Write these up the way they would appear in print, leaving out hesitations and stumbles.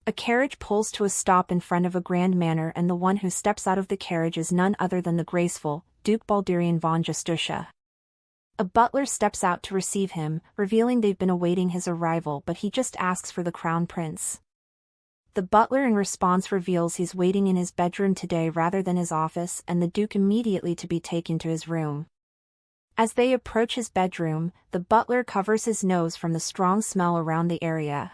A carriage pulls to a stop in front of a grand manor, and the one who steps out of the carriage is none other than the graceful Duke Balderian von Justitia. A butler steps out to receive him, revealing they've been awaiting his arrival, but he just asks for the crown prince. The butler in response reveals he's waiting in his bedroom today rather than his office, and the Duke immediately to be taken to his room. As they approach his bedroom, the butler covers his nose from the strong smell around the area.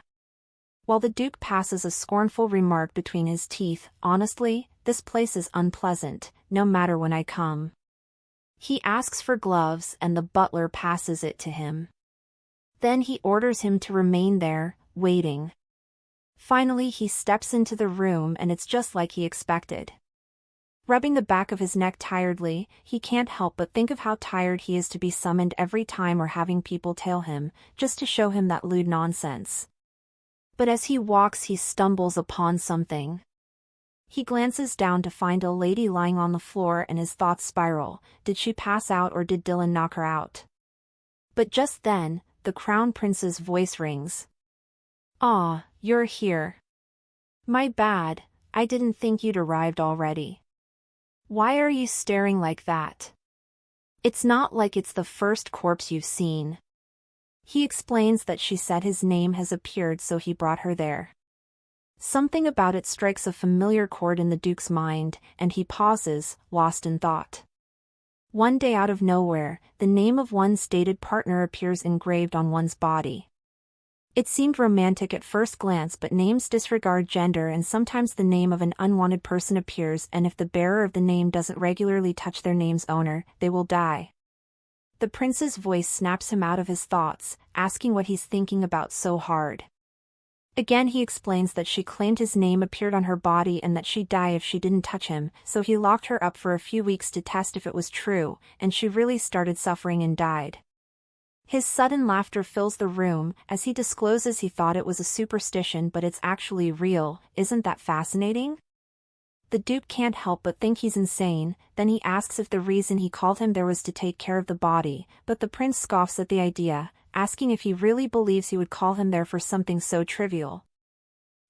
While the Duke passes a scornful remark between his teeth, "Honestly, this place is unpleasant, no matter when I come." He asks for gloves and the butler passes it to him. Then he orders him to remain there, waiting. Finally he steps into the room and it's just like he expected. Rubbing the back of his neck tiredly, he can't help but think of how tired he is to be summoned every time or having people tail him, just to show him that lewd nonsense. But as he walks he stumbles upon something. He glances down to find a lady lying on the floor and his thoughts spiral. Did she pass out or did Dylan knock her out? But just then, the crown prince's voice rings. "Ah, you're here. My bad, I didn't think you'd arrived already. Why are you staring like that? It's not like it's the first corpse you've seen." He explains that she said his name has appeared so he brought her there. Something about it strikes a familiar chord in the Duke's mind, and he pauses, lost in thought. One day out of nowhere, the name of one's dated partner appears engraved on one's body. It seemed romantic at first glance, but names disregard gender, and sometimes the name of an unwanted person appears, and if the bearer of the name doesn't regularly touch their name's owner, they will die. The prince's voice snaps him out of his thoughts, asking what he's thinking about so hard. Again he explains that she claimed his name appeared on her body and that she'd die if she didn't touch him, so he locked her up for a few weeks to test if it was true, and she really started suffering and died. His sudden laughter fills the room, as he discloses he thought it was a superstition but it's actually real. Isn't that fascinating? The Duke can't help but think he's insane, then he asks if the reason he called him there was to take care of the body, but the prince scoffs at the idea, asking if he really believes he would call him there for something so trivial.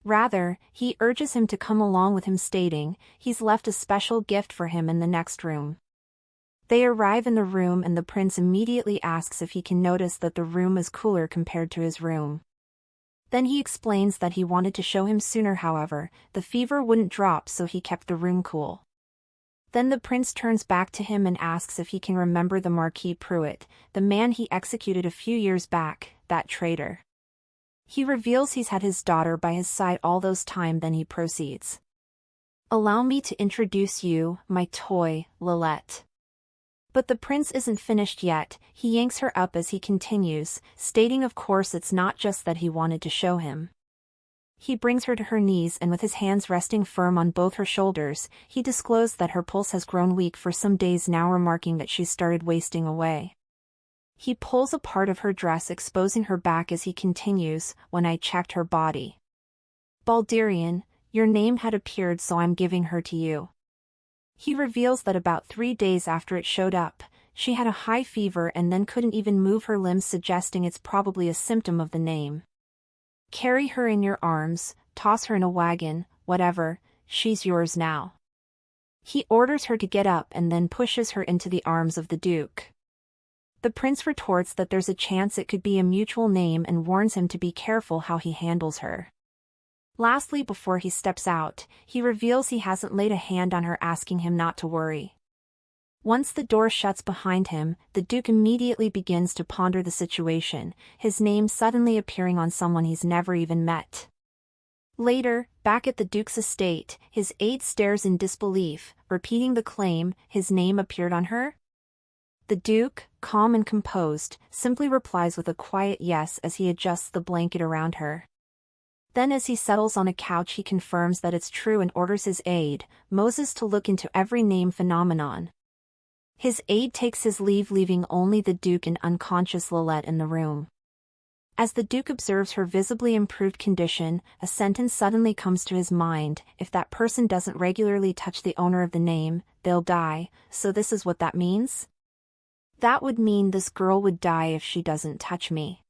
Rather, he urges him to come along with him, stating he's left a special gift for him in the next room. They arrive in the room and the prince immediately asks if he can notice that the room is cooler compared to his room. Then he explains that he wanted to show him sooner, however, the fever wouldn't drop so he kept the room cool. Then the prince turns back to him and asks if he can remember the Marquis Pruitt, the man he executed a few years back, that traitor. He reveals he's had his daughter by his side all those time, then he proceeds. "Allow me to introduce you, my toy, Llette." But the prince isn't finished yet, he yanks her up as he continues, stating of course it's not just that he wanted to show him. He brings her to her knees and with his hands resting firm on both her shoulders, he disclosed that her pulse has grown weak for some days now, remarking that she's started wasting away. He pulls a part of her dress exposing her back as he continues, "When I checked her body. Balderian, your name had appeared so I'm giving her to you." He reveals that about 3 days after it showed up, she had a high fever and then couldn't even move her limbs, suggesting it's probably a symptom of the name. "Carry her in your arms, toss her in a wagon, whatever, she's yours now." He orders her to get up and then pushes her into the arms of the Duke. The prince retorts that there's a chance it could be a mutual name and warns him to be careful how he handles her. Lastly, before he steps out, he reveals he hasn't laid a hand on her, asking him not to worry. Once the door shuts behind him, the Duke immediately begins to ponder the situation, his name suddenly appearing on someone he's never even met. Later, back at the Duke's estate, his aide stares in disbelief, repeating the claim, his name appeared on her? The Duke, calm and composed, simply replies with a quiet yes as he adjusts the blanket around her. Then as he settles on a couch he confirms that it's true and orders his aide, Moses, to look into every name phenomenon. His aide takes his leave, leaving only the Duke and unconscious Llette in the room. As the Duke observes her visibly improved condition, a sentence suddenly comes to his mind: if that person doesn't regularly touch the owner of the name, they'll die, so this is what that means? That would mean this girl would die if she doesn't touch me.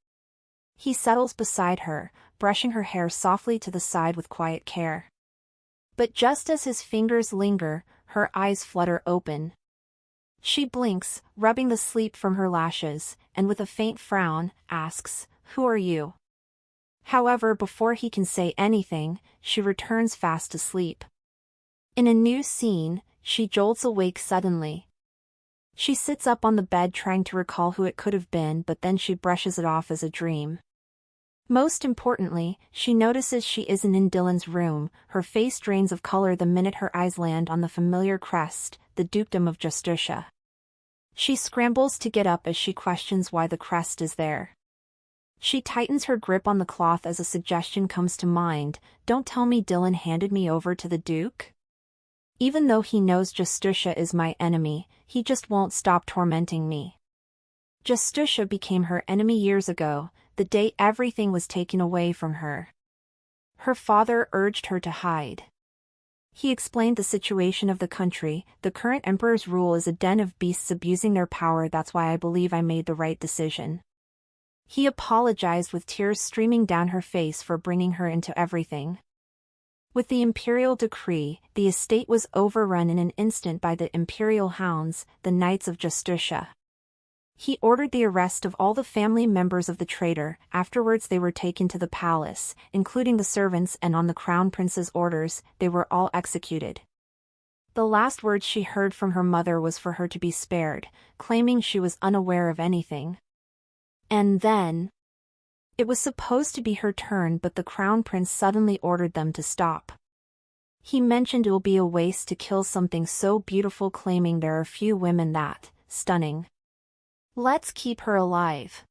He settles beside her, brushing her hair softly to the side with quiet care. But just as his fingers linger, her eyes flutter open. She blinks, rubbing the sleep from her lashes, and with a faint frown, asks, "Who are you?" However, before he can say anything, she returns fast to sleep. In a new scene, she jolts awake suddenly. She sits up on the bed trying to recall who it could have been, but then she brushes it off as a dream. Most importantly, she notices she isn't in Dylan's room. Her face drains of color the minute her eyes land on the familiar crest, the dukedom of Justicia. She scrambles to get up as she questions why the crest is there. She tightens her grip on the cloth as a suggestion comes to mind. Don't tell me Dylan handed me over to the Duke? Even though he knows Justicia is my enemy, he just won't stop tormenting me. Justicia became her enemy years ago, the day everything was taken away from her. Her father urged her to hide. He explained the situation of the country. The current emperor's rule is a den of beasts abusing their power. That's why I believe I made the right decision. He apologized with tears streaming down her face for bringing her into everything. With the imperial decree, the estate was overrun in an instant by the imperial hounds, the Knights of Justicia. He ordered the arrest of all the family members of the traitor. Afterwards they were taken to the palace, including the servants, and on the crown prince's orders, they were all executed. The last words she heard from her mother was for her to be spared, claiming she was unaware of anything. And then, it was supposed to be her turn, but the crown prince suddenly ordered them to stop. He mentioned it will be a waste to kill something so beautiful, claiming there are few women that stunning. Let's keep her alive.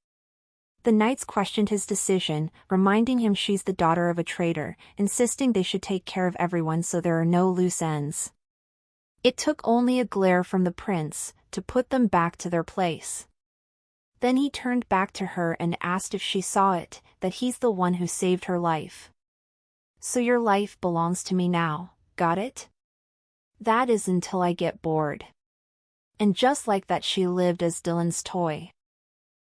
The knights questioned his decision, reminding him she's the daughter of a traitor, insisting they should take care of everyone so there are no loose ends. It took only a glare from the prince to put them back to their place. Then he turned back to her and asked if she saw it, that he's the one who saved her life. So your life belongs to me now, got it? That is until I get bored. And just like that, she lived as Dylan's toy.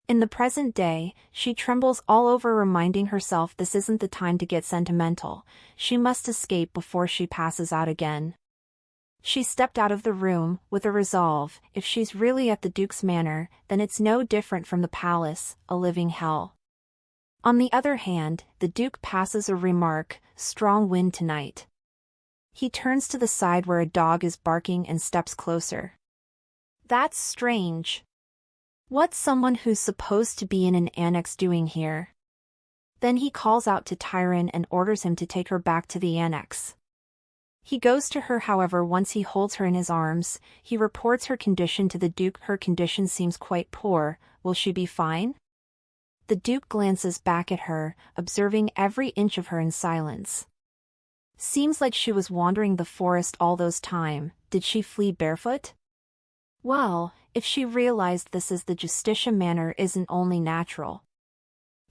In the present day, she trembles all over, reminding herself this isn't the time to get sentimental. She must escape before she passes out again. She stepped out of the room with a resolve: if she's really at the Duke's manor, then it's no different from the palace, a living hell. On the other hand, the Duke passes a remark: strong wind tonight. He turns to the side where a dog is barking and steps closer. That's strange. What's someone who's supposed to be in an annex doing here? Then he calls out to Tyron and orders him to take her back to the annex. He goes to her, however, once he holds her in his arms, he reports her condition to the Duke. Her condition seems quite poor. Will she be fine? The Duke glances back at her, observing every inch of her in silence. Seems like she was wandering the forest all those time. Did she flee barefoot? Well, if she realized this as the Justicia manor isn't only natural.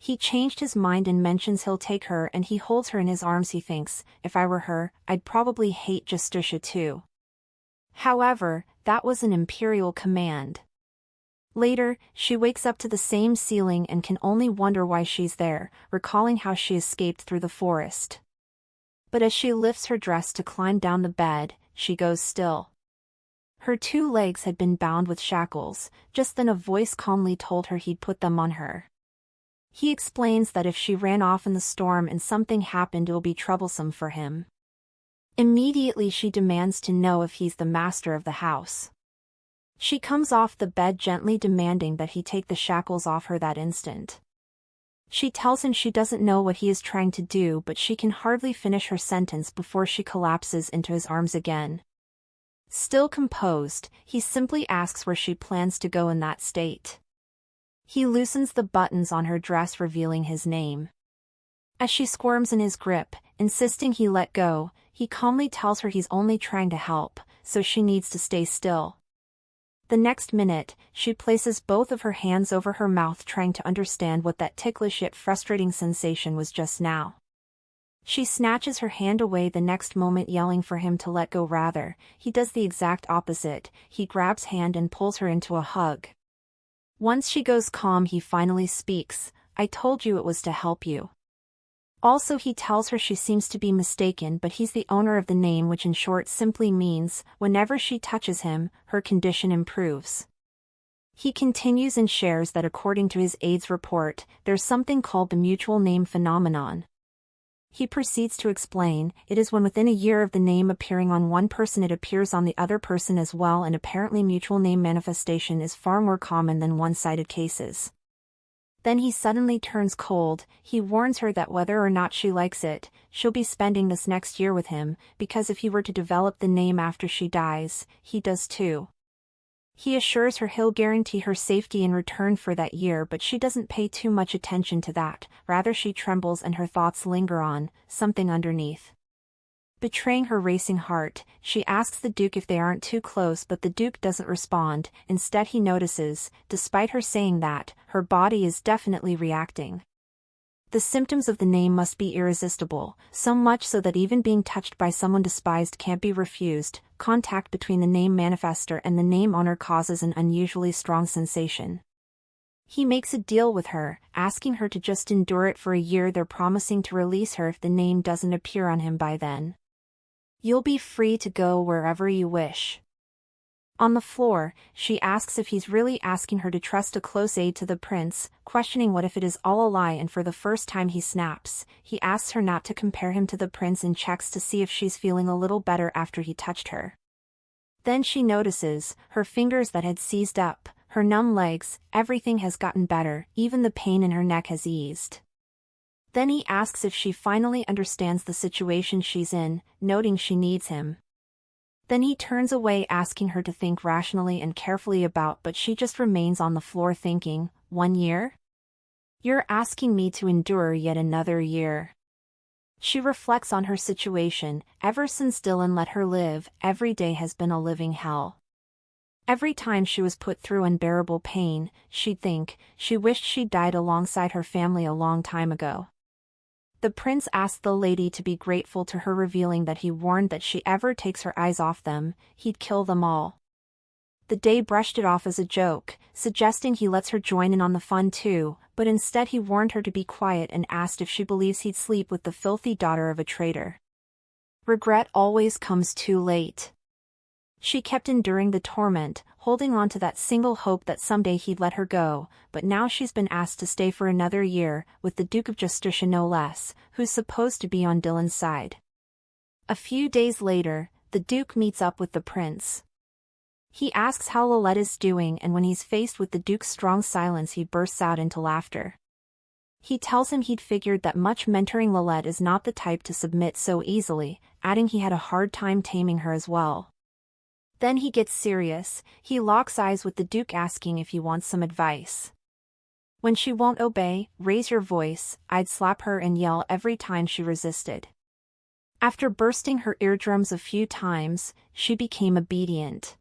He changed his mind and mentions he'll take her, and he holds her in his arms. He thinks, if I were her, I'd probably hate Justicia too. However, that was an imperial command. Later, she wakes up to the same ceiling and can only wonder why she's there, recalling how she escaped through the forest. But as she lifts her dress to climb down the bed, she goes still. Her 2 legs had been bound with shackles. Just then a voice calmly told her he'd put them on her. He explains that if she ran off in the storm and something happened, it'll be troublesome for him. Immediately she demands to know if he's the master of the house. She comes off the bed gently, demanding that he take the shackles off her that instant. She tells him she doesn't know what he is trying to do, but she can hardly finish her sentence before she collapses into his arms again. Still composed, he simply asks where she plans to go in that state. He loosens the buttons on her dress, revealing his name. As she squirms in his grip, insisting he let go, he calmly tells her he's only trying to help, so she needs to stay still. The next minute, she places both of her hands over her mouth, trying to understand what that ticklish yet frustrating sensation was just now. She snatches her hand away the next moment, yelling for him to let go. Rather, he does the exact opposite. He grabs her hand and pulls her into a hug. Once she goes calm, he finally speaks. I told you it was to help you. Also, he tells her she seems to be mistaken, but he's the owner of the name, which in short simply means, whenever she touches him, her condition improves. He continues and shares that according to his aide's report, there's something called the mutual name phenomenon. He proceeds to explain, it is when within a year of the name appearing on one person it appears on the other person as well, and apparently mutual name manifestation is far more common than one-sided cases. Then he suddenly turns cold. He warns her that whether or not she likes it, she'll be spending this next year with him, because if he were to develop the name after she dies, he does too. He assures her he'll guarantee her safety in return for that year, but she doesn't pay too much attention to that, rather she trembles and her thoughts linger on something underneath. Betraying her racing heart, she asks the Duke if they aren't too close, but the Duke doesn't respond. Instead he notices, despite her saying that, her body is definitely reacting. The symptoms of the name must be irresistible, so much so that even being touched by someone despised can't be refused. Contact between the name manifester and the name owner causes an unusually strong sensation. He makes a deal with her, asking her to just endure it for a year. They're promising to release her if the name doesn't appear on him by then. You'll be free to go wherever you wish. On the floor, she asks if he's really asking her to trust a close aide to the prince, questioning what if it is all a lie, and for the first time he snaps. He asks her not to compare him to the prince and checks to see if she's feeling a little better after he touched her. Then she notices, her fingers that had seized up, her numb legs, everything has gotten better, even the pain in her neck has eased. Then he asks if she finally understands the situation she's in, noting she needs him. Then he turns away, asking her to think rationally and carefully about, but she just remains on the floor thinking, 1 year? You're asking me to endure yet another year. She reflects on her situation. Ever since Dylan let her live, every day has been a living hell. Every time she was put through unbearable pain, she'd think, she wished she'd died alongside her family a long time ago. The prince asked the lady to be grateful to her, revealing that he warned that she ever takes her eyes off them, he'd kill them all. The Dey brushed it off as a joke, suggesting he lets her join in on the fun too, but instead he warned her to be quiet and asked if she believes he'd sleep with the filthy daughter of a traitor. Regret always comes too late. She kept enduring the torment, holding on to that single hope that someday he'd let her go, but now she's been asked to stay for another year, with the Duke of Justicia no less, who's supposed to be on Dylan's side. A few days later, the Duke meets up with the prince. He asks how Llette is doing, and when he's faced with the Duke's strong silence he bursts out into laughter. He tells him he'd figured that much mentoring Llette is not the type to submit so easily, adding he had a hard time taming her as well. Then he gets serious. He locks eyes with the Duke, asking if he wants some advice. When she won't obey, raise your voice, I'd slap her and yell every time she resisted. After bursting her eardrums a few times, she became obedient.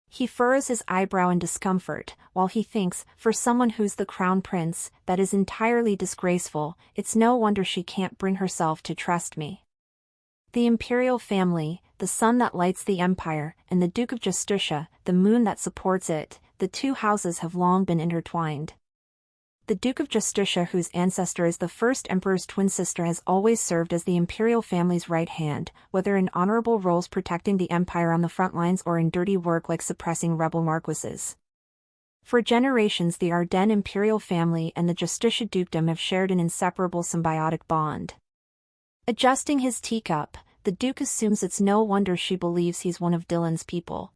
He furrows his eyebrow in discomfort, while he thinks, for someone who's the crown prince, that is entirely disgraceful. It's no wonder she can't bring herself to trust me. The imperial family, the sun that lights the empire, and the Duke of Justicia, the moon that supports it, the two houses have long been intertwined. The Duke of Justicia, whose ancestor is the first emperor's twin sister, has always served as the imperial family's right hand, whether in honorable roles protecting the empire on the front lines or in dirty work like suppressing rebel marquises. For generations the Ardennes imperial family and the Justicia dukedom have shared an inseparable symbiotic bond. Adjusting his teacup, the Duke assumes it's no wonder she believes he's one of Dylan's people.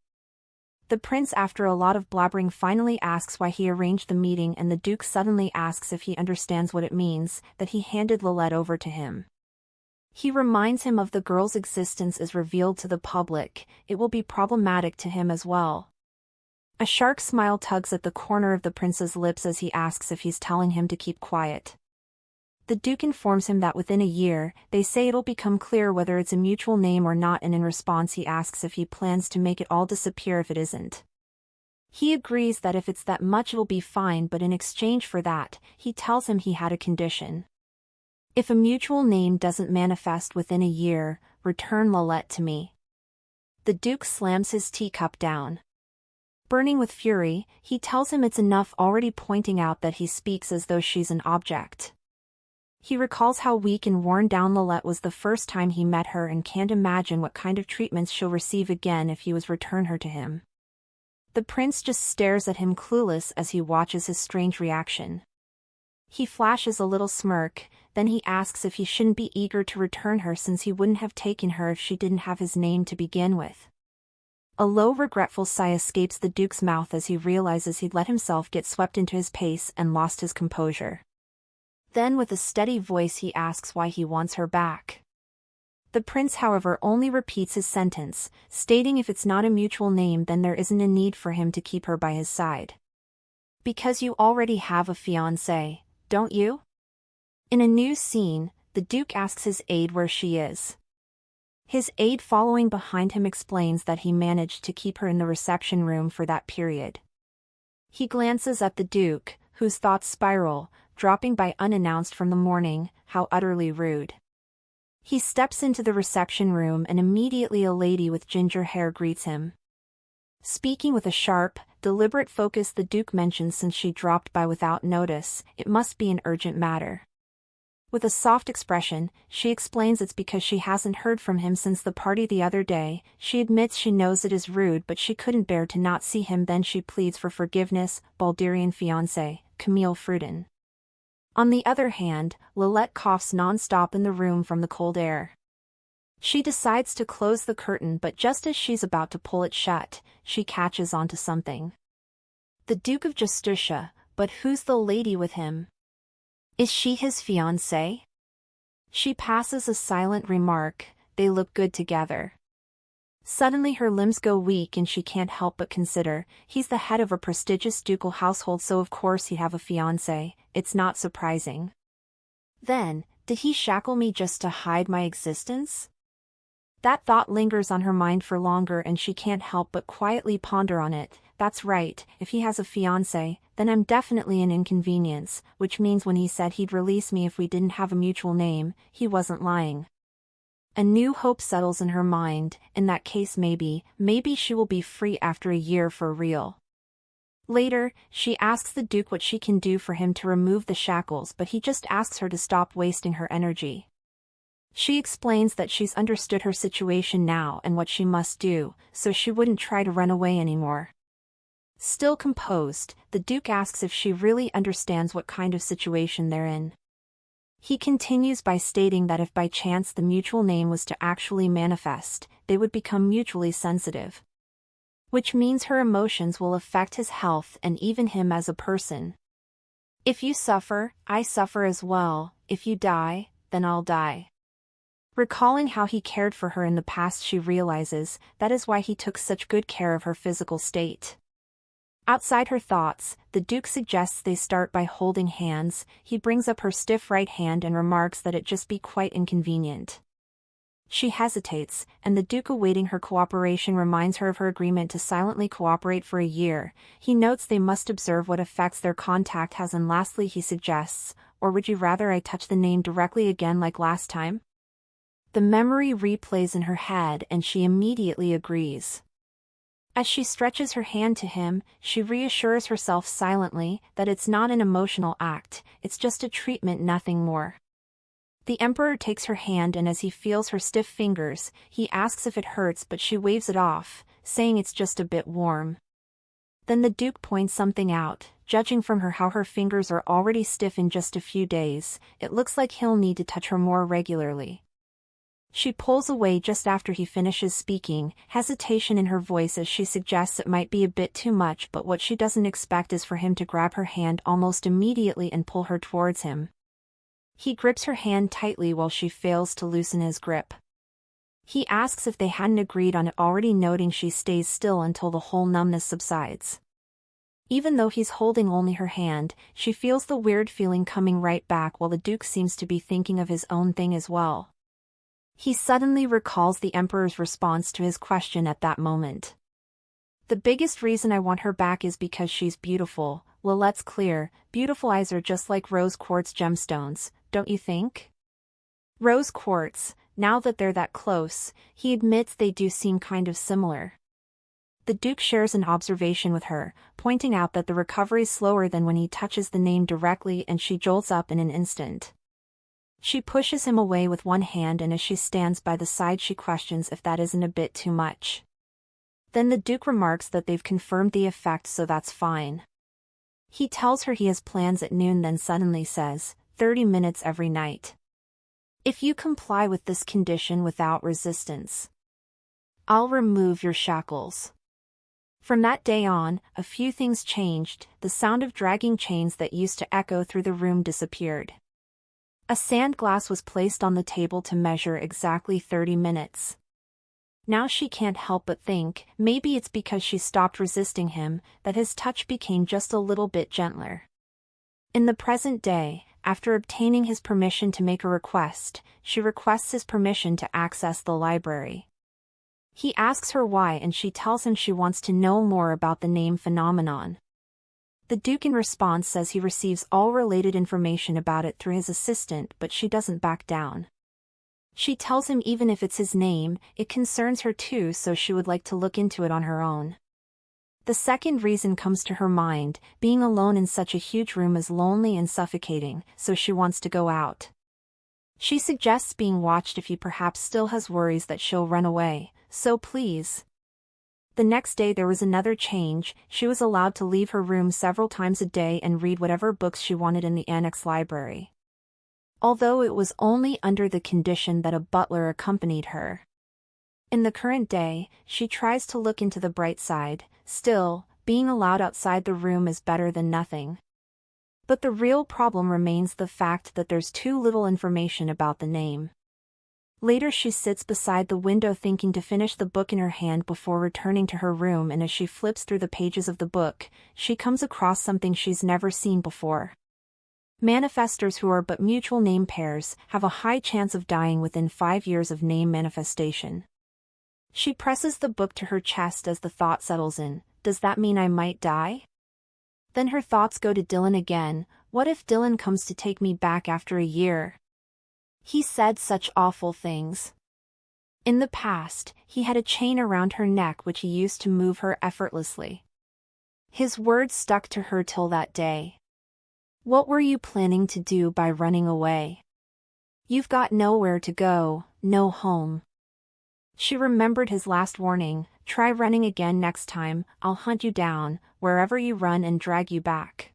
The prince, after a lot of blabbering, finally asks why he arranged the meeting, and the Duke suddenly asks if he understands what it means, that he handed Llette over to him. He reminds him of the girl's existence as revealed to the public. It will be problematic to him as well. A shark smile tugs at the corner of the prince's lips as he asks if he's telling him to keep quiet. The Duke informs him that within a year, they say it'll become clear whether it's a mutual name or not, and in response he asks if he plans to make it all disappear if it isn't. He agrees that if it's that much it'll be fine, but in exchange for that, he tells him he had a condition. If a mutual name doesn't manifest within a year, return Llette to me. The Duke slams his teacup down. Burning with fury, he tells him it's enough already, pointing out that he speaks as though she's an object. He recalls how weak and worn down Llette was the first time he met her and can't imagine what kind of treatments she'll receive again if he was return her to him. The prince just stares at him clueless as he watches his strange reaction. He flashes a little smirk, then he asks if he shouldn't be eager to return her since he wouldn't have taken her if she didn't have his name to begin with. A low regretful sigh escapes the duke's mouth as he realizes he'd let himself get swept into his pace and lost his composure. Then with a steady voice he asks why he wants her back. The prince however only repeats his sentence, stating if it's not a mutual name then there isn't a need for him to keep her by his side. Because you already have a fiancée, don't you? In a new scene, the duke asks his aide where she is. His aide following behind him explains that he managed to keep her in the reception room for that period. He glances at the duke, whose thoughts spiral, dropping by unannounced from the morning, how utterly rude. He steps into the reception room and immediately a lady with ginger hair greets him. Speaking with a sharp, deliberate focus the duke mentions since she dropped by without notice, it must be an urgent matter. With a soft expression, she explains it's because she hasn't heard from him since the party the other day. She admits she knows it is rude but she couldn't bear to not see him. Then she pleads for forgiveness. Baldurian fiancé, Camille Fruden. On the other hand, Llette coughs non-stop in the room from the cold air. She decides to close the curtain but just as she's about to pull it shut, she catches onto something. The Duke of Justicia, but who's the lady with him? Is she his fiancée? She passes a silent remark, they look good together. Suddenly her limbs go weak and she can't help but consider, he's the head of a prestigious ducal household so of course he'd have a fiancée, it's not surprising. Then, did he shackle me just to hide my existence? That thought lingers on her mind for longer and she can't help but quietly ponder on it. That's right, if he has a fiancée, then I'm definitely an inconvenience, which means when he said he'd release me if we didn't have a mutual name, he wasn't lying. A new hope settles in her mind, in that case maybe she will be free after a year for real. Later, she asks the Duke what she can do for him to remove the shackles but he just asks her to stop wasting her energy. She explains that she's understood her situation now and what she must do, so she wouldn't try to run away anymore. Still composed, the Duke asks if she really understands what kind of situation they're in. He continues by stating that if by chance the mutual name was to actually manifest, they would become mutually sensitive. Which means her emotions will affect his health and even him as a person. If you suffer, I suffer as well, if you die, then I'll die. Recalling how he cared for her in the past she realizes that is why he took such good care of her physical state. Outside her thoughts, the Duke suggests they start by holding hands. He brings up her stiff right hand and remarks that it just be quite inconvenient. She hesitates, and the Duke awaiting her cooperation reminds her of her agreement to silently cooperate for a year. He notes they must observe what effects their contact has and lastly he suggests, or would you rather I touch the name directly again like last time? The memory replays in her head and she immediately agrees. As she stretches her hand to him, she reassures herself silently that it's not an emotional act, it's just a treatment, nothing more. The Emperor takes her hand and as he feels her stiff fingers, he asks if it hurts but she waves it off, saying it's just a bit warm. Then the Duke points something out, judging from how her fingers are already stiff in just a few days, it looks like he'll need to touch her more regularly. She pulls away just after he finishes speaking, hesitation in her voice as she suggests it might be a bit too much but what she doesn't expect is for him to grab her hand almost immediately and pull her towards him. He grips her hand tightly while she fails to loosen his grip. He asks if they hadn't agreed on it already, noting she stays still until the whole numbness subsides. Even though he's holding only her hand, she feels the weird feeling coming right back while the Duke seems to be thinking of his own thing as well. He suddenly recalls the Emperor's response to his question at that moment. The biggest reason I want her back is because she's beautiful. Well, let's clear, beautiful eyes are just like rose quartz gemstones, don't you think? Rose quartz, now that they're that close, he admits they do seem kind of similar. The Duke shares an observation with her, pointing out that the recovery's slower than when he touches the name directly and she jolts up in an instant. She pushes him away with one hand, and as she stands by the side she questions if that isn't a bit too much. Then the Duke remarks that they've confirmed the effect, so that's fine. He tells her he has plans at noon, then suddenly says, 30 minutes every night. If you comply with this condition without resistance, I'll remove your shackles. From that day on, a few things changed. The sound of dragging chains that used to echo through the room disappeared. A sand glass was placed on the table to measure exactly 30 minutes. Now she can't help but think, maybe it's because she stopped resisting him, that his touch became just a little bit gentler. In the present day, after obtaining his permission to make a request, she requests his permission to access the library. He asks her why, and she tells him she wants to know more about the name phenomenon. The Duke in response says he receives all related information about it through his assistant, but she doesn't back down. She tells him even if it's his name, it concerns her too, so she would like to look into it on her own. The second reason comes to her mind: being alone in such a huge room is lonely and suffocating, so she wants to go out. She suggests being watched if he perhaps still has worries that she'll run away, so please. The next day there was another change. She was allowed to leave her room several times a day and read whatever books she wanted in the annex library, although it was only under the condition that a butler accompanied her. In the current day, she tries to look into the bright side. Still, being allowed outside the room is better than nothing. But the real problem remains the fact that there's too little information about the name. Later she sits beside the window thinking to finish the book in her hand before returning to her room, and as she flips through the pages of the book, she comes across something she's never seen before. Manifestors who are but mutual name pairs have a high chance of dying within 5 years of name manifestation. She presses the book to her chest as the thought settles in, does that mean I might die? Then her thoughts go to Dylan again. What if Dylan comes to take me back after a year? He said such awful things. In the past, he had a chain around her neck which he used to move her effortlessly. His words stuck to her till that day. What were you planning to do by running away? You've got nowhere to go, no home. She remembered his last warning, try running again next time, I'll hunt you down, wherever you run, and drag you back.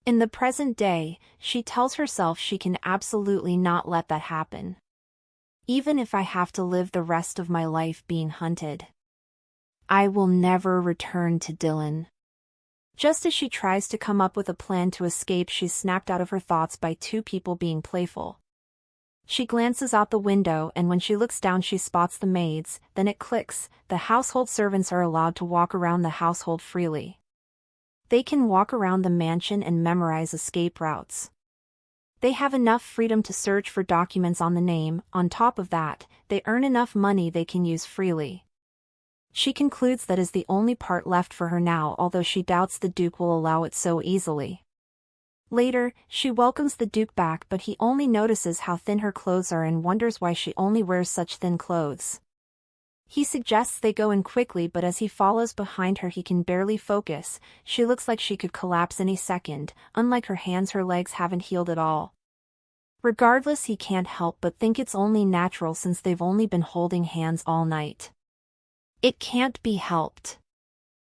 In the present day, she tells herself she can absolutely not let that happen. Even if I have to live the rest of my life being hunted, I will never return to Dylan. Just as she tries to come up with a plan to escape, she's snapped out of her thoughts by two people being playful. She glances out the window, and when she looks down she spots the maids. Then it clicks, the household servants are allowed to walk around the household freely. They can walk around the mansion and memorize escape routes. They have enough freedom to search for documents on the name. On top of that, they earn enough money they can use freely. She concludes that is the only part left for her now, although she doubts the Duke will allow it so easily. Later, she welcomes the Duke back, but he only notices how thin her clothes are and wonders why she only wears such thin clothes. He suggests they go in quickly, but as he follows behind her he can barely focus. She looks like she could collapse any second. Unlike her hands, her legs haven't healed at all. Regardless, he can't help but think it's only natural since they've only been holding hands all night. It can't be helped.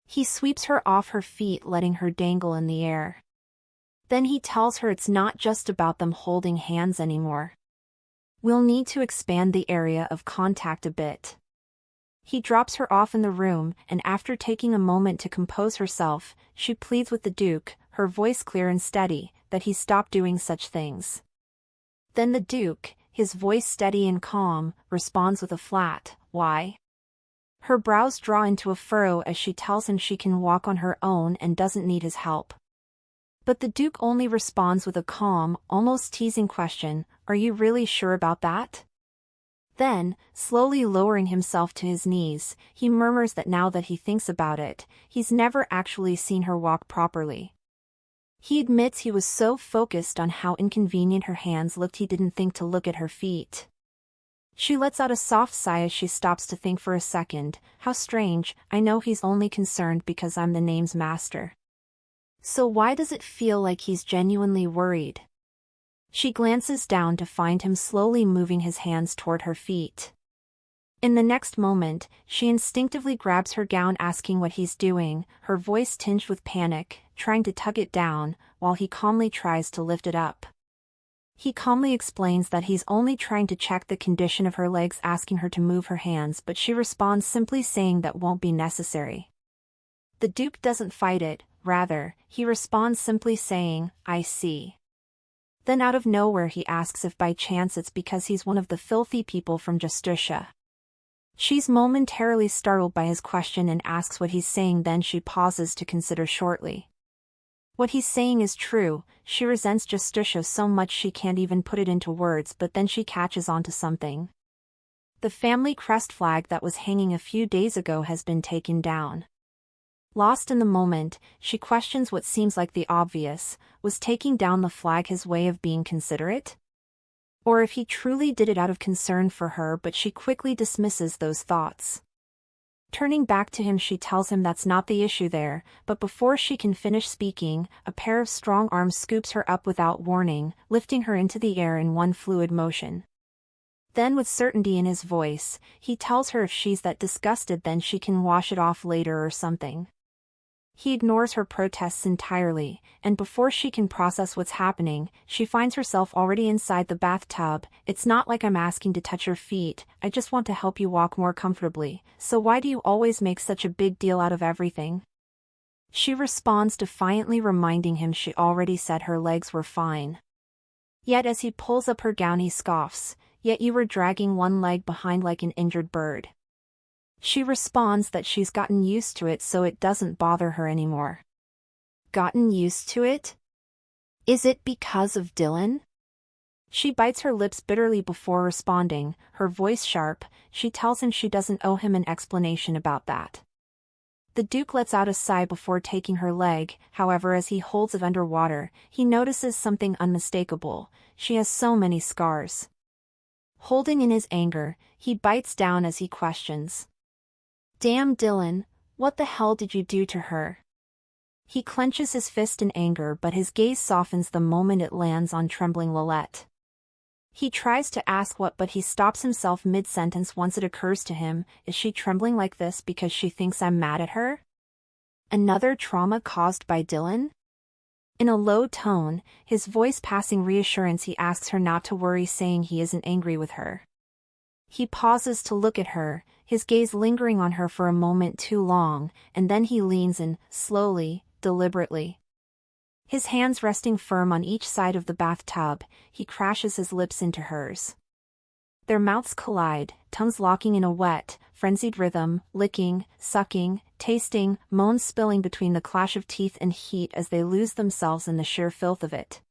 He sweeps her off her feet, letting her dangle in the air. Then he tells her it's not just about them holding hands anymore. We'll need to expand the area of contact a bit. He drops her off in the room, and after taking a moment to compose herself, she pleads with the Duke, her voice clear and steady, that he stop doing such things. Then the Duke, his voice steady and calm, responds with a flat, "Why?" Her brows draw into a furrow as she tells him she can walk on her own and doesn't need his help. But the Duke only responds with a calm, almost teasing question, "Are you really sure about that?" Then, slowly lowering himself to his knees, he murmurs that now that he thinks about it, he's never actually seen her walk properly. He admits he was so focused on how inconvenient her hands looked he didn't think to look at her feet. She lets out a soft sigh as she stops to think for a second. How strange, I know he's only concerned because I'm the name's master. So why does it feel like he's genuinely worried? She glances down to find him slowly moving his hands toward her feet. In the next moment, she instinctively grabs her gown asking what he's doing, her voice tinged with panic, trying to tug it down, while he calmly tries to lift it up. He calmly explains that he's only trying to check the condition of her legs, asking her to move her hands, but she responds simply saying that won't be necessary. The Duke doesn't fight it, rather, he responds simply saying, "I see." Then out of nowhere he asks if by chance it's because he's one of the filthy people from Justicia. She's momentarily startled by his question and asks what he's saying, then she pauses to consider shortly. What he's saying is true, she resents Justicia so much she can't even put it into words, but then she catches on to something. The family crest flag that was hanging a few days ago has been taken down. Lost in the moment, she questions what seems like the obvious: was taking down the flag his way of being considerate? Or if he truly did it out of concern for her, but she quickly dismisses those thoughts. Turning back to him, she tells him that's not the issue there, but before she can finish speaking, a pair of strong arms scoops her up without warning, lifting her into the air in one fluid motion. Then with certainty in his voice, he tells her if she's that disgusted then she can wash it off later or something. He ignores her protests entirely, and before she can process what's happening, she finds herself already inside the bathtub. "It's not like I'm asking to touch your feet, I just want to help you walk more comfortably, so why do you always make such a big deal out of everything?" She responds defiantly, reminding him she already said her legs were fine. Yet as he pulls up her gown he scoffs, "Yet you were dragging one leg behind like an injured bird." She responds that she's gotten used to it so it doesn't bother her anymore. Gotten used to it? Is it because of Dylan? She bites her lips bitterly before responding, her voice sharp. She tells him she doesn't owe him an explanation about that. The Duke lets out a sigh before taking her leg, however as he holds it underwater, he notices something unmistakable: she has so many scars. Holding in his anger, he bites down as he questions. "Damn Dylan, what the hell did you do to her?" He clenches his fist in anger, but his gaze softens the moment it lands on trembling Llette. He tries to ask what, but he stops himself mid-sentence once it occurs to him: is she trembling like this because she thinks I'm mad at her? Another trauma caused by Dylan? In a low tone, his voice passing reassurance, he asks her not to worry, saying he isn't angry with her. He pauses to look at her, his gaze lingering on her for a moment too long, and then he leans in, slowly, deliberately. His hands resting firm on each side of the bathtub, he crashes his lips into hers. Their mouths collide, tongues locking in a wet, frenzied rhythm, licking, sucking, tasting, moans spilling between the clash of teeth and heat as they lose themselves in the sheer filth of it.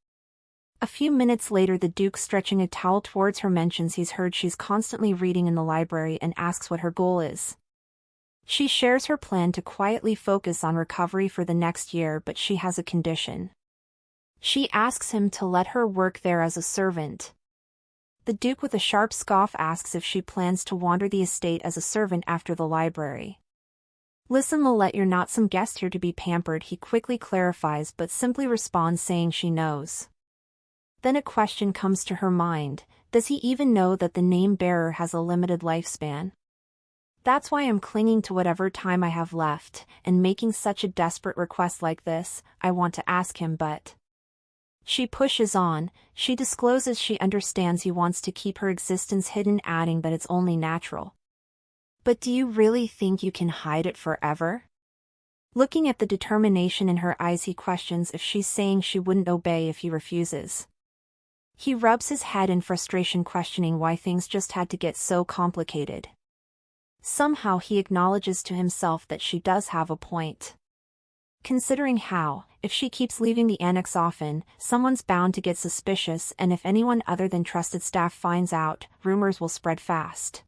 A few minutes later, the Duke, stretching a towel towards her, mentions he's heard she's constantly reading in the library and asks what her goal is. She shares her plan to quietly focus on recovery for the next year, but she has a condition. She asks him to let her work there as a servant. The Duke with a sharp scoff asks if she plans to wander the estate as a servant after the library. "Listen Llette, you're not some guest here to be pampered," he quickly clarifies, but simply responds saying she knows. Then a question comes to her mind: does he even know that the name bearer has a limited lifespan? "That's why I'm clinging to whatever time I have left, and making such a desperate request like this. I want to ask him, but..." She pushes on, she discloses she understands he wants to keep her existence hidden, adding that it's only natural. "But do you really think you can hide it forever?" Looking at the determination in her eyes, he questions if she's saying she wouldn't obey if he refuses. He rubs his head in frustration, questioning why things just had to get so complicated. Somehow he acknowledges to himself that she does have a point. Considering how, if she keeps leaving the annex often, someone's bound to get suspicious, and if anyone other than trusted staff finds out, rumors will spread fast.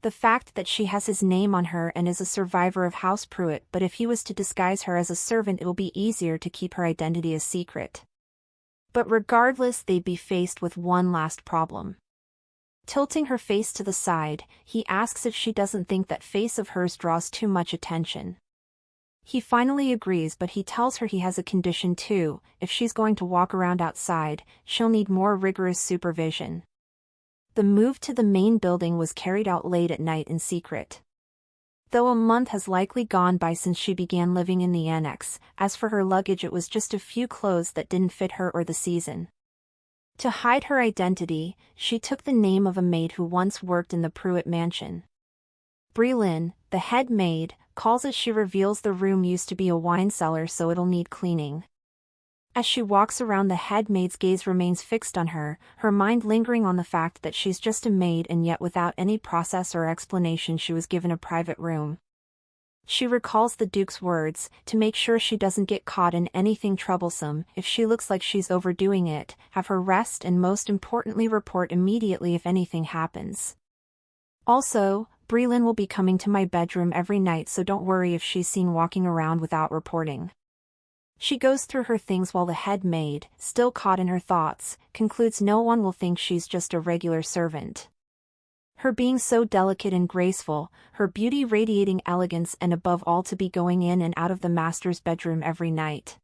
The fact that she has his name on her and is a survivor of House Pruitt, but if he was to disguise her as a servant, it will be easier to keep her identity a secret. But regardless, they'd be faced with one last problem. Tilting her face to the side, he asks if she doesn't think that face of hers draws too much attention. He finally agrees, but he tells her he has a condition too: if she's going to walk around outside, she'll need more rigorous supervision. The move to the main building was carried out late at night in secret. Though a month has likely gone by since she began living in the annex, as for her luggage, it was just a few clothes that didn't fit her or the season. To hide her identity, she took the name of a maid who once worked in the Pruitt mansion. Breelyn, the head maid, calls as she reveals the room used to be a wine cellar, so it'll need cleaning. As she walks around, the head maid's gaze remains fixed on her, her mind lingering on the fact that she's just a maid, and yet without any process or explanation she was given a private room. She recalls the Duke's words: to make sure she doesn't get caught in anything troublesome. If she looks like she's overdoing it, have her rest, and most importantly, report immediately if anything happens. Also, Breelyn will be coming to my bedroom every night, so don't worry if she's seen walking around without reporting. She goes through her things while the head maid, still caught in her thoughts, concludes no one will think she's just a regular servant. Her being so delicate and graceful, her beauty radiating elegance, and above all to be going in and out of the master's bedroom every night.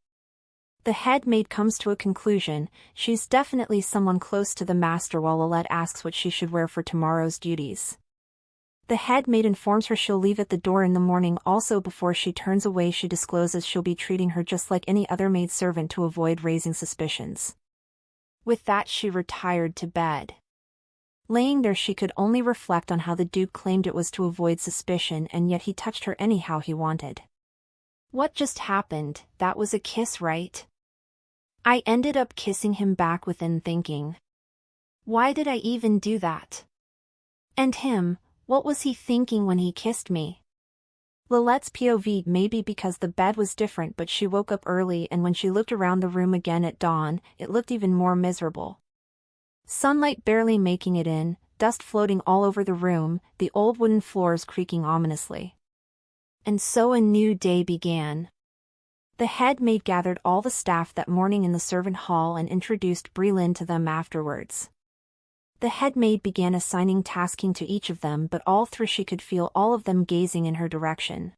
The head maid comes to a conclusion: she's definitely someone close to the master, while Llette asks what she should wear for tomorrow's duties. The head maid informs her she'll leave at the door in the morning. Also, before she turns away, she discloses she'll be treating her just like any other maid servant to avoid raising suspicions. With that, she retired to bed. Laying there, she could only reflect on how the Duke claimed it was to avoid suspicion, and yet he touched her anyhow he wanted. What just happened? That was a kiss, right? I ended up kissing him back, within thinking. Why did I even do that? And him, what was he thinking when he kissed me? Llette's POV: maybe because the bed was different, but she woke up early, and when she looked around the room again at dawn, it looked even more miserable. Sunlight barely making it in, dust floating all over the room, the old wooden floors creaking ominously. And so a new day began. The head maid gathered all the staff that morning in the servant hall and introduced Breelyn to them afterwards. The head maid began assigning tasking to each of them, but all through she could feel all of them gazing in her direction.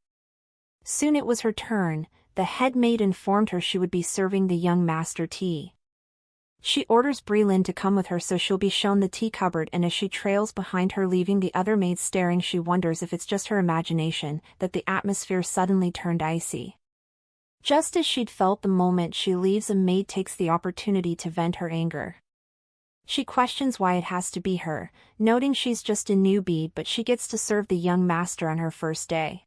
Soon it was her turn. The head maid informed her she would be serving the young master tea. She orders Breelyn to come with her so she'll be shown the tea cupboard, and as she trails behind her, leaving the other maids staring, she wonders if it's just her imagination that the atmosphere suddenly turned icy. Just as she'd felt the moment she leaves, a maid takes the opportunity to vent her anger. She questions why it has to be her, noting she's just a newbie, but she gets to serve the young master on her first day.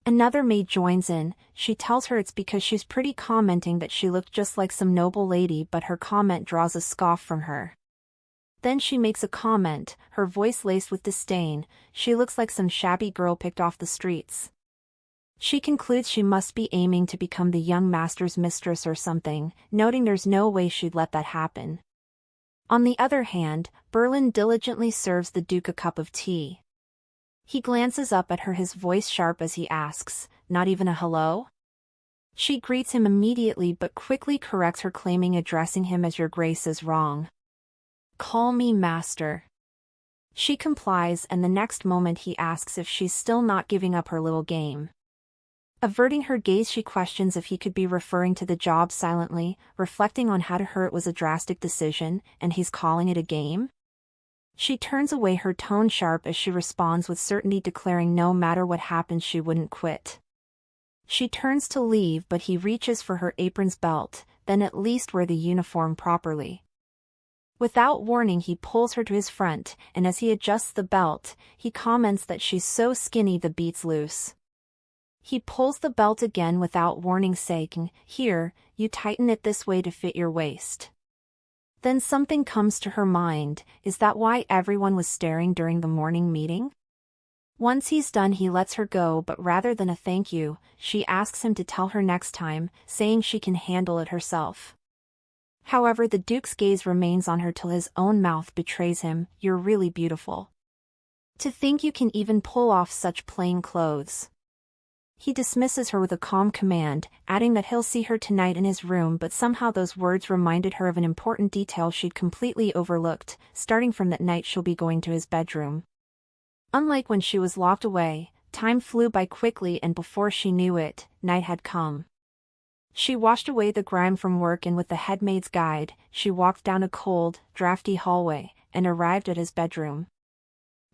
Another maid joins in. She tells her it's because she's pretty, commenting that she looked just like some noble lady, but her comment draws a scoff from her. Then she makes a comment, her voice laced with disdain: she looks like some shabby girl picked off the streets. She concludes she must be aiming to become the young master's mistress or something, noting there's no way she'd let that happen. On the other hand, Breelyn diligently serves the Duke a cup of tea. He glances up at her, his voice sharp as he asks, "Not even a hello?" She greets him immediately but quickly corrects her, claiming addressing him as Your Grace is wrong. "Call me master." She complies, and the next moment he asks if she's still not giving up her little game. Averting her gaze, she questions if he could be referring to the job, silently, reflecting on how to her it was a drastic decision, and he's calling it a game? She turns away, her tone sharp as she responds with certainty, declaring no matter what happens she wouldn't quit. She turns to leave, but he reaches for her apron's belt, then at least wear the uniform properly. Without warning, he pulls her to his front, and as he adjusts the belt, he comments that she's so skinny the beat's loose. He pulls the belt again without warning, saying, "Here, you tighten it this way to fit your waist." Then something comes to her mind: is that why everyone was staring during the morning meeting? Once he's done, he lets her go, but rather than a thank you, she asks him to tell her next time, saying she can handle it herself. However, the Duke's gaze remains on her till his own mouth betrays him: "You're really beautiful. To think you can even pull off such plain clothes." He dismisses her with a calm command, adding that he'll see her tonight in his room, but somehow those words reminded her of an important detail she'd completely overlooked. Starting from that night, she'll be going to his bedroom. Unlike when she was locked away, time flew by quickly, and before she knew it, night had come. She washed away the grime from work and with the headmaid's guide, she walked down a cold, drafty hallway, and arrived at his bedroom.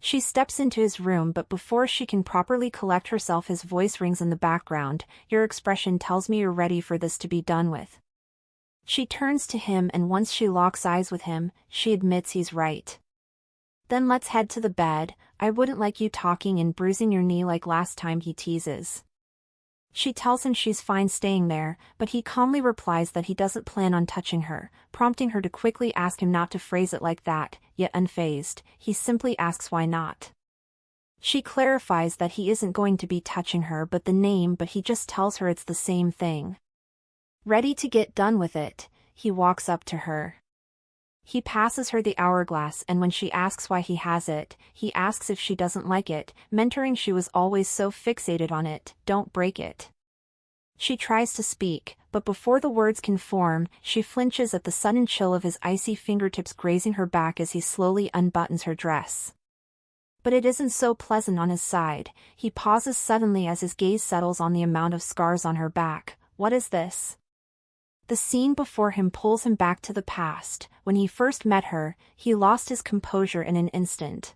She steps into his room but before she can properly collect herself his voice rings in the background, "Your expression tells me you're ready for this to be done with." She turns to him and once she locks eyes with him, she admits he's right. "Then let's head to the bed, I wouldn't like you talking and bruising your knee like last time," he teases. She tells him she's fine staying there, but he calmly replies that he doesn't plan on touching her, prompting her to quickly ask him not to phrase it like that, yet unfazed, he simply asks why not. She clarifies that he isn't going to be touching her but he just tells her it's the same thing. Ready to get done with it, he walks up to her. He passes her the hourglass and when she asks why he has it, he asks if she doesn't like it, mentoring she was always so fixated on it, "Don't break it." She tries to speak, but before the words can form, she flinches at the sudden chill of his icy fingertips grazing her back as he slowly unbuttons her dress. But it isn't so pleasant on his side, he pauses suddenly as his gaze settles on the amount of scars on her back. What is this? The scene before him pulls him back to the past. When he first met her, he lost his composure in an instant.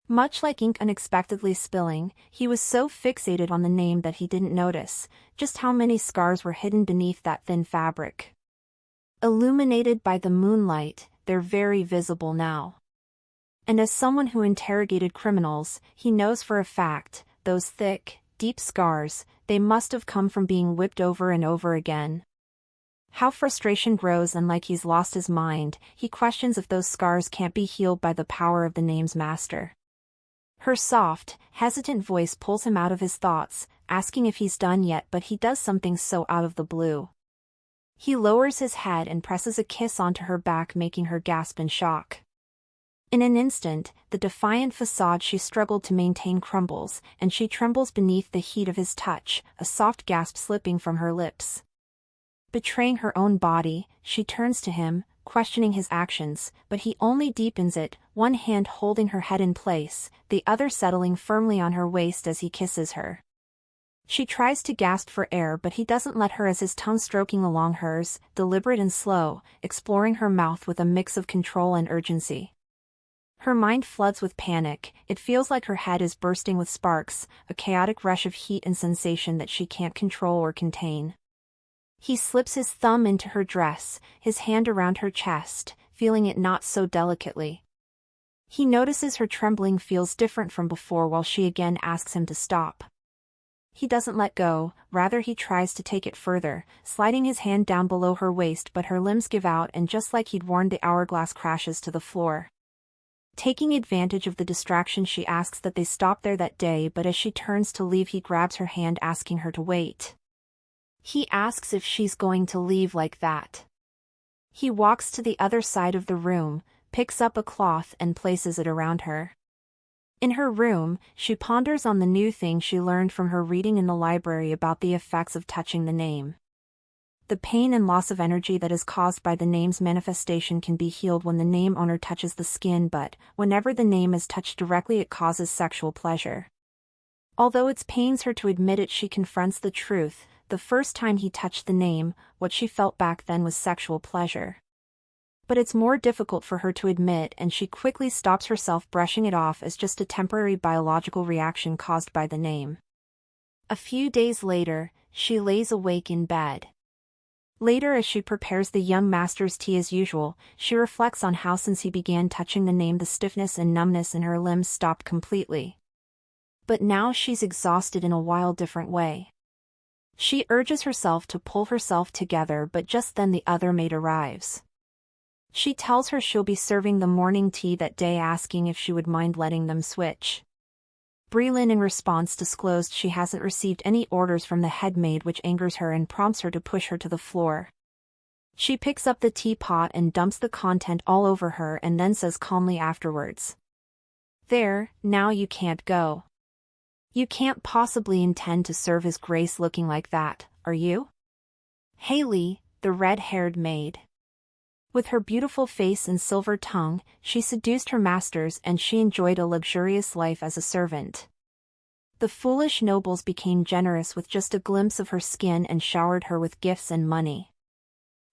Much like ink unexpectedly spilling, he was so fixated on the name that he didn't notice just how many scars were hidden beneath that thin fabric. Illuminated by the moonlight, they're very visible now. And as someone who interrogated criminals, he knows for a fact, those thick, deep scars, they must have come from being whipped over and over again. How frustration grows and like he's lost his mind, he questions if those scars can't be healed by the power of the name's master. Her soft, hesitant voice pulls him out of his thoughts, asking if he's done yet but he does something so out of the blue. He lowers his head and presses a kiss onto her back making her gasp in shock. In an instant, the defiant facade she struggled to maintain crumbles, and she trembles beneath the heat of his touch, a soft gasp slipping from her lips. Betraying her own body, she turns to him, questioning his actions, but he only deepens it, one hand holding her head in place, the other settling firmly on her waist as he kisses her. She tries to gasp for air but he doesn't let her as his tongue stroking along hers, deliberate and slow, exploring her mouth with a mix of control and urgency. Her mind floods with panic, it feels like her head is bursting with sparks, a chaotic rush of heat and sensation that she can't control or contain. He slips his thumb into her dress, his hand around her chest, feeling it not so delicately. He notices her trembling feels different from before while she again asks him to stop. He doesn't let go, rather he tries to take it further, sliding his hand down below her waist but her limbs give out and just like he'd warned the hourglass crashes to the floor. Taking advantage of the distraction she asks that they stop there that day but as she turns to leave he grabs her hand asking her to wait. He asks if she's going to leave like that. He walks to the other side of the room, picks up a cloth and places it around her. In her room, she ponders on the new thing she learned from her reading in the library about the effects of touching the name. The pain and loss of energy that is caused by the name's manifestation can be healed when the name owner touches the skin but, whenever the name is touched directly it causes sexual pleasure. Although it pains her to admit it she confronts the truth. The first time he touched the name, what she felt back then was sexual pleasure. But it's more difficult for her to admit and she quickly stops herself brushing it off as just a temporary biological reaction caused by the name. A few days later, she lays awake in bed. Later as she prepares the young master's tea as usual, she reflects on how since he began touching the name the stiffness and numbness in her limbs stopped completely. But now she's exhausted in a wild different way. She urges herself to pull herself together but just then the other maid arrives. She tells her she'll be serving the morning tea that day asking if she would mind letting them switch. Breelyn in response disclosed she hasn't received any orders from the head maid which angers her and prompts her to push her to the floor. She picks up the teapot and dumps the content all over her and then says calmly afterwards. "There, now you can't go. You can't possibly intend to serve His Grace looking like that, are you?" Haley, the red-haired maid. With her beautiful face and silver tongue, she seduced her masters and she enjoyed a luxurious life as a servant. The foolish nobles became generous with just a glimpse of her skin and showered her with gifts and money.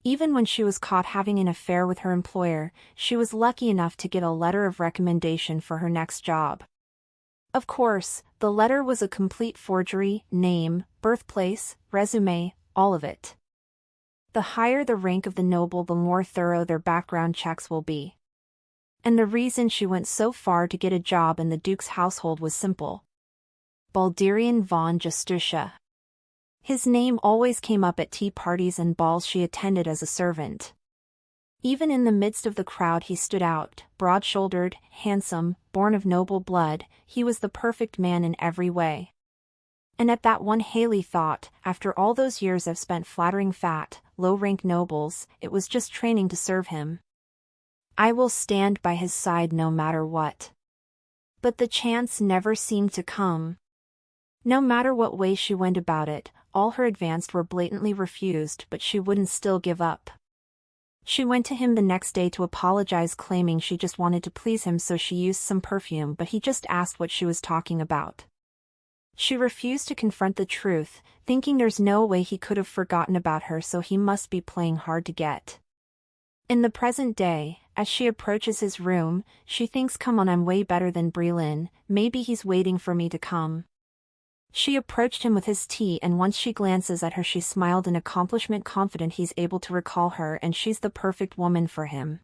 Even when she was caught having an affair with her employer, she was lucky enough to get a letter of recommendation for her next job. Of course, the letter was a complete forgery: name, birthplace, resume, all of it. The higher the rank of the noble, the more thorough their background checks will be. And the reason she went so far to get a job in the Duke's household was simple. Balderian von Justitia. His name always came up at tea parties and balls she attended as a servant. Even in the midst of the crowd he stood out, broad-shouldered, handsome, born of noble blood. He was the perfect man in every way. And at that one Haley thought, after all those years I've spent flattering fat, low-rank nobles, it was just training to serve him. I will stand by his side no matter what. But the chance never seemed to come. No matter what way she went about it, all her advanced were blatantly refused, but she wouldn't still give up. She went to him the next day to apologize, claiming she just wanted to please him, so she used some perfume, but he just asked what she was talking about. She refused to confront the truth, thinking there's no way he could have forgotten about her, so he must be playing hard to get. In the present day, as she approaches his room, she thinks, come on, I'm way better than Breland, maybe he's waiting for me to come. She approached him with his tea, and once she glances at her she smiled in accomplishment, confident he's able to recall her and she's the perfect woman for him.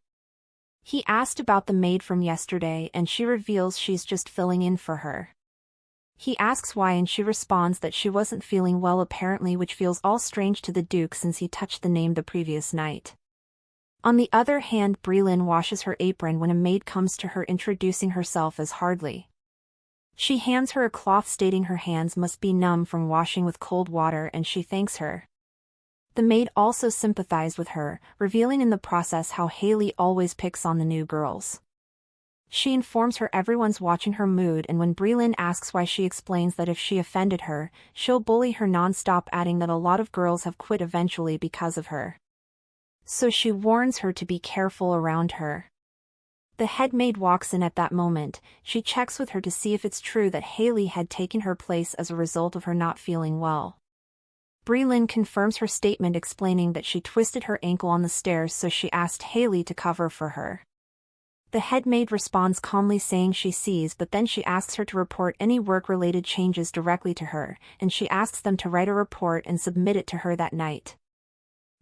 He asked about the maid from yesterday and she reveals she's just filling in for her. He asks why and she responds that she wasn't feeling well apparently, which feels all strange to the Duke since he touched the name the previous night. On the other hand, Breland washes her apron when a maid comes to her introducing herself as Hardly. She hands her a cloth stating her hands must be numb from washing with cold water, and she thanks her. The maid also sympathized with her, revealing in the process how Haley always picks on the new girls. She informs her everyone's watching her mood, and when Breland asks why, she explains that if she offended her, she'll bully her non-stop, adding that a lot of girls have quit eventually because of her. So she warns her to be careful around her. The head maid walks in at that moment. She checks with her to see if it's true that Haley had taken her place as a result of her not feeling well. Breland confirms her statement, explaining that she twisted her ankle on the stairs, so she asked Haley to cover for her. The head maid responds calmly, saying she sees, but then she asks her to report any work-related changes directly to her, and she asks them to write a report and submit it to her that night.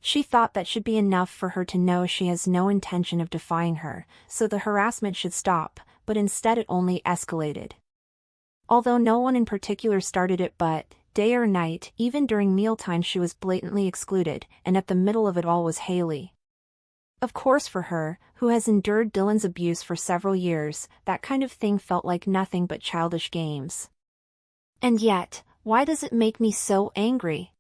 She thought that should be enough for her to know she has no intention of defying her, so the harassment should stop, but instead it only escalated. Although no one in particular started it, but, day or night, even during mealtime, she was blatantly excluded, and at the middle of it all was Haley. Of course, for her, who has endured Dylan's abuse for several years, that kind of thing felt like nothing but childish games. And yet, why does it make me so angry?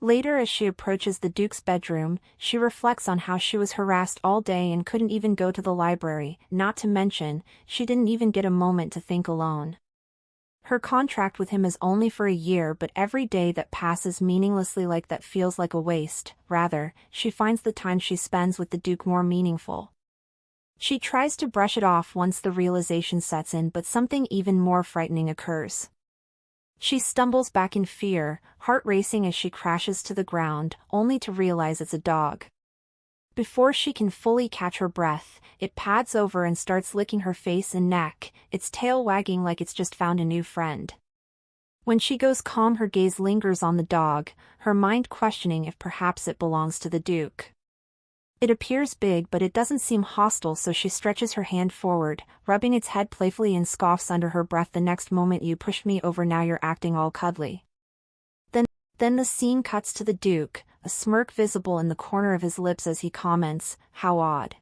Later, as she approaches the Duke's bedroom, she reflects on how she was harassed all day and couldn't even go to the library, not to mention, she didn't even get a moment to think alone. Her contract with him is only for a year, but every day that passes meaninglessly like that feels like a waste. Rather, she finds the time she spends with the Duke more meaningful. She tries to brush it off once the realization sets in, but something even more frightening occurs. She stumbles back in fear, heart racing as she crashes to the ground, only to realize it's a dog. Before she can fully catch her breath, it pads over and starts licking her face and neck, its tail wagging like it's just found a new friend. When she goes calm, her gaze lingers on the dog, her mind questioning if perhaps it belongs to the Duke. It appears big, but it doesn't seem hostile, so she stretches her hand forward, rubbing its head playfully, and scoffs under her breath, "The next moment you pushed me over, now you're acting all cuddly." Then the scene cuts to the Duke, a smirk visible in the corner of his lips as he comments, "How odd."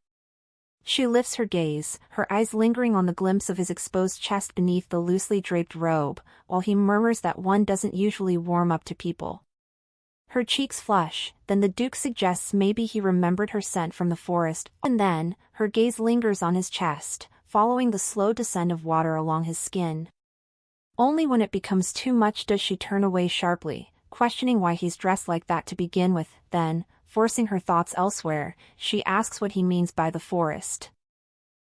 She lifts her gaze, her eyes lingering on the glimpse of his exposed chest beneath the loosely draped robe, while he murmurs that one doesn't usually warm up to people. Her cheeks flush, then the Duke suggests maybe he remembered her scent from the forest, and then, her gaze lingers on his chest, following the slow descent of water along his skin. Only when it becomes too much does she turn away sharply, questioning why he's dressed like that to begin with. Then, forcing her thoughts elsewhere, she asks what he means by the forest.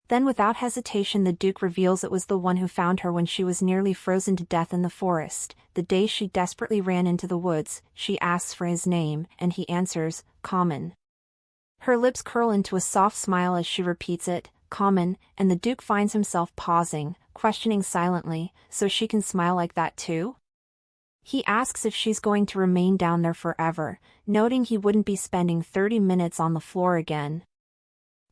Then without hesitation the Duke reveals it was the one who found her when she was nearly frozen to death in the forest, the day she desperately ran into the woods. She asks for his name, and he answers, Common. Her lips curl into a soft smile as she repeats it, Common, and the Duke finds himself pausing, questioning silently, so she can smile like that too? He asks if she's going to remain down there forever, noting he wouldn't be spending 30 minutes on the floor again.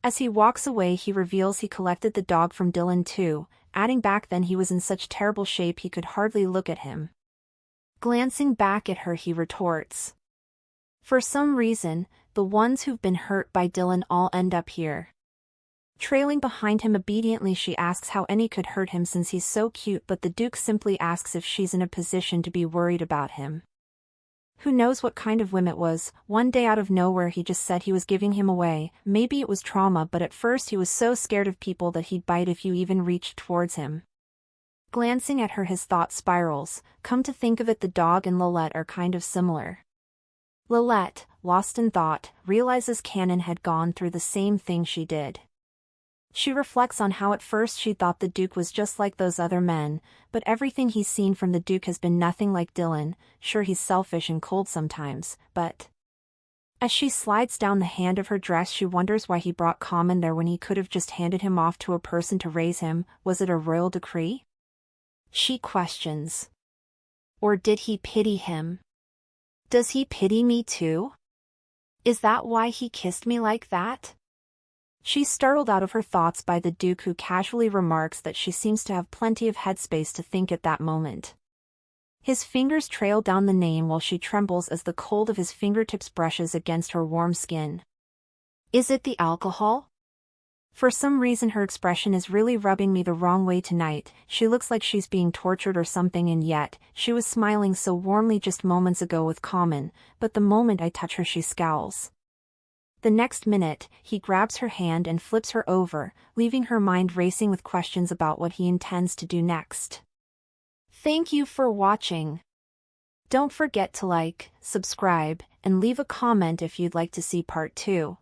As he walks away he reveals he collected the dog from Dylan too, adding back then he was in such terrible shape he could hardly look at him. Glancing back at her he retorts. For some reason, the ones who've been hurt by Dylan all end up here. Trailing behind him obediently she asks how any could hurt him since he's so cute, but the Duke simply asks if she's in a position to be worried about him. Who knows what kind of whim it was. One day out of nowhere he just said he was giving him away. Maybe it was trauma, but at first he was so scared of people that he'd bite if you even reached towards him. Glancing at her his thought spirals. Come to think of it, the dog and Llette are kind of similar. Llette, lost in thought, realizes Canon had gone through the same thing she did. She reflects on how at first she thought the Duke was just like those other men, but everything he's seen from the Duke has been nothing like Dylan. Sure, he's selfish and cold sometimes, but... As she slides down the hand of her dress she wonders why he brought Common there when he could have just handed him off to a person to raise him. Was it a royal decree? She questions. Or did he pity him? Does he pity me too? Is that why he kissed me like that? She's startled out of her thoughts by the Duke, who casually remarks that she seems to have plenty of headspace to think at that moment. His fingers trail down the name while she trembles as the cold of his fingertips brushes against her warm skin. Is it the alcohol? For some reason her expression is really rubbing me the wrong way tonight. She looks like she's being tortured or something, and yet, she was smiling so warmly just moments ago with Common, but the moment I touch her she scowls. The next minute, he grabs her hand and flips her over, leaving her mind racing with questions about what he intends to do next. Thank you for watching. Don't forget to like, subscribe, and leave a comment if you'd like to see part 2.